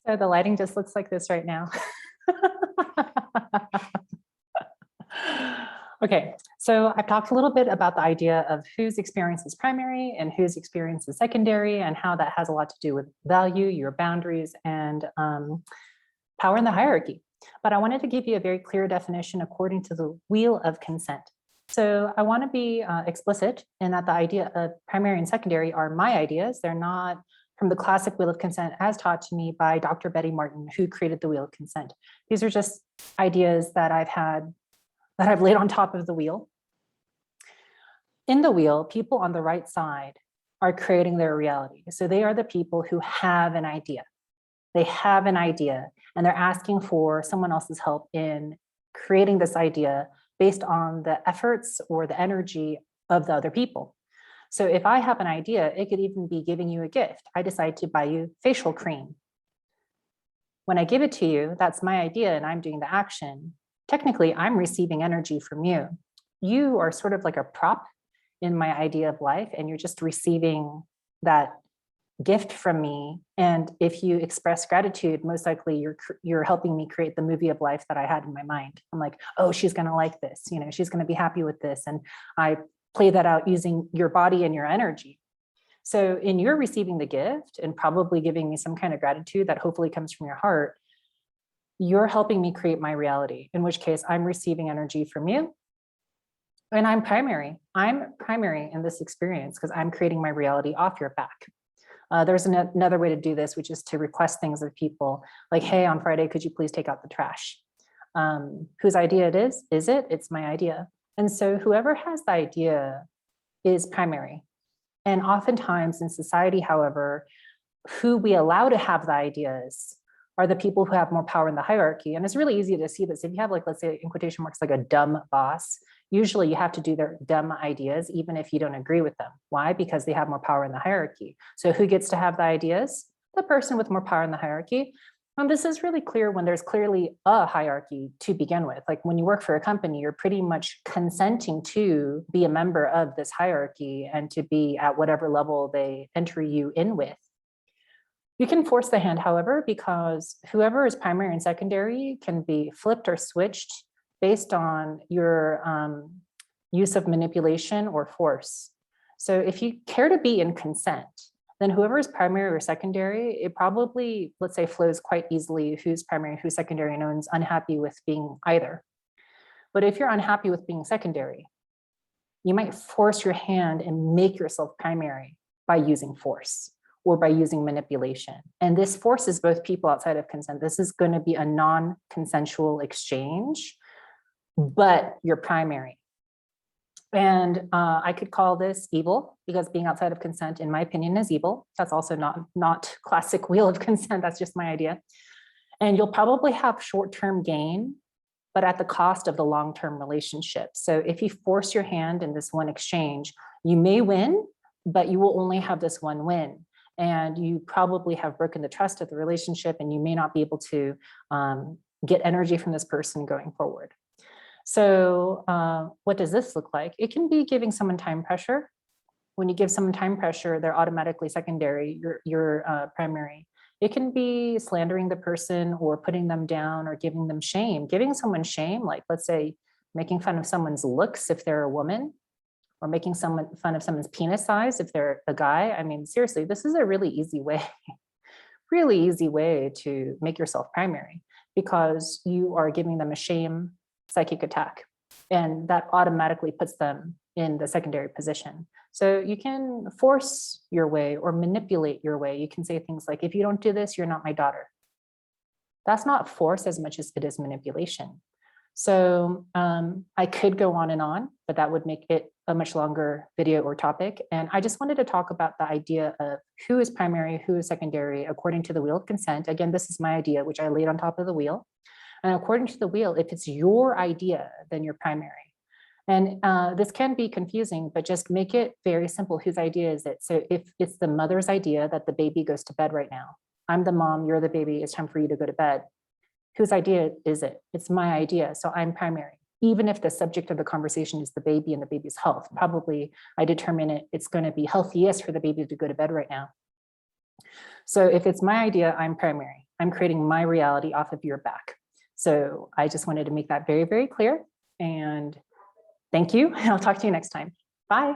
So the lighting just looks like this right now. Okay, so I've talked a little bit about the idea of whose experience is primary and whose experience is secondary, and how that has a lot to do with value, your boundaries, and power in the hierarchy. But I wanted to give you a very clear definition according to the wheel of consent. So I want to be explicit in that the idea of primary and secondary are my ideas. They're not from the classic wheel of consent as taught to me by Dr. Betty Martin, who created the wheel of consent. These are just ideas that I've laid on top of the wheel. In the wheel, people on the right side are creating their reality. So they are the people who have an idea. They have an idea and they're asking for someone else's help in creating this idea based on the efforts or the energy of the other people. So if I have an idea, it could even be giving you a gift. I decide to buy you facial cream. When I give it to you, that's my idea and I'm doing the action. Technically, I'm receiving energy from you. You are sort of like a prop in my idea of life, and you're just receiving that gift from me. And if you express gratitude, most likely you're helping me create the movie of life that I had in my mind. I'm like, oh, she's going to like this, she's going to be happy with this. And I play that out using your body and your energy. So in your receiving the gift and probably giving me some kind of gratitude that hopefully comes from your heart, you're helping me create my reality, in which case I'm receiving energy from you. And I'm primary. I'm primary in this experience because I'm creating my reality off your back. There's another way to do this, which is to request things of people like, hey, on Friday, could you please take out the trash? Whose idea it is it? It's my idea. And so whoever has the idea is primary. And oftentimes in society, however, who we allow to have the ideas are the people who have more power in the hierarchy. And it's really easy to see this. If you have, like, let's say in quotation marks, like a dumb boss, usually you have to do their dumb ideas, even if you don't agree with them. Why? Because they have more power in the hierarchy. So who gets to have the ideas? The person with more power in the hierarchy. And this is really clear when there's clearly a hierarchy to begin with. Like when you work for a company, you're pretty much consenting to be a member of this hierarchy and to be at whatever level they enter you in with. You can force the hand, however, because whoever is primary and secondary can be flipped or switched based on your use of manipulation or force. So if you care to be in consent, then whoever is primary or secondary, it probably, let's say, flows quite easily who's primary, who's secondary, and no one's unhappy with being either. But if you're unhappy with being secondary, you might force your hand and make yourself primary by using force or by using manipulation. And this forces both people outside of consent. This is going to be a non-consensual exchange, but you're primary. And I could call this evil, because being outside of consent, in my opinion, is evil. That's also not classic wheel of consent. That's just my idea. And you'll probably have short-term gain, but at the cost of the long-term relationship. So if you force your hand in this one exchange, you may win, but you will only have this one win. And you probably have broken the trust of the relationship, and you may not be able to get energy from this person going forward. So what does this look like? It can be giving someone time pressure. When you give someone time pressure, they're automatically secondary, you're primary. It can be slandering the person or putting them down or giving them shame. Giving someone shame, like let's say making fun of someone's looks if they're a woman, or making fun of someone's penis size if they're a guy. I mean, seriously, this is a really easy way to make yourself primary, because you are giving them a shame psychic attack, and that automatically puts them in the secondary position. So you can force your way or manipulate your way. You can say things like, if you don't do this, you're not my daughter. That's not force as much as it is manipulation. So I could go on, but that would make it a much longer video or topic. And I just wanted to talk about the idea of who is primary, who is secondary, according to the wheel of consent. Again, this is my idea, which I laid on top of the wheel. And according to the wheel, if it's your idea, then you're primary. And this can be confusing, but just make it very simple. Whose idea is it? So if it's the mother's idea that the baby goes to bed right now, I'm the mom, you're the baby, it's time for you to go to bed. Whose idea is it? It's my idea, so I'm primary. Even if the subject of the conversation is the baby and the baby's health, probably I determine it's going to be healthiest for the baby to go to bed right now. So if it's my idea, I'm primary. I'm creating my reality off of your back. So I just wanted to make that very, very clear. And thank you. I'll talk to you next time. Bye.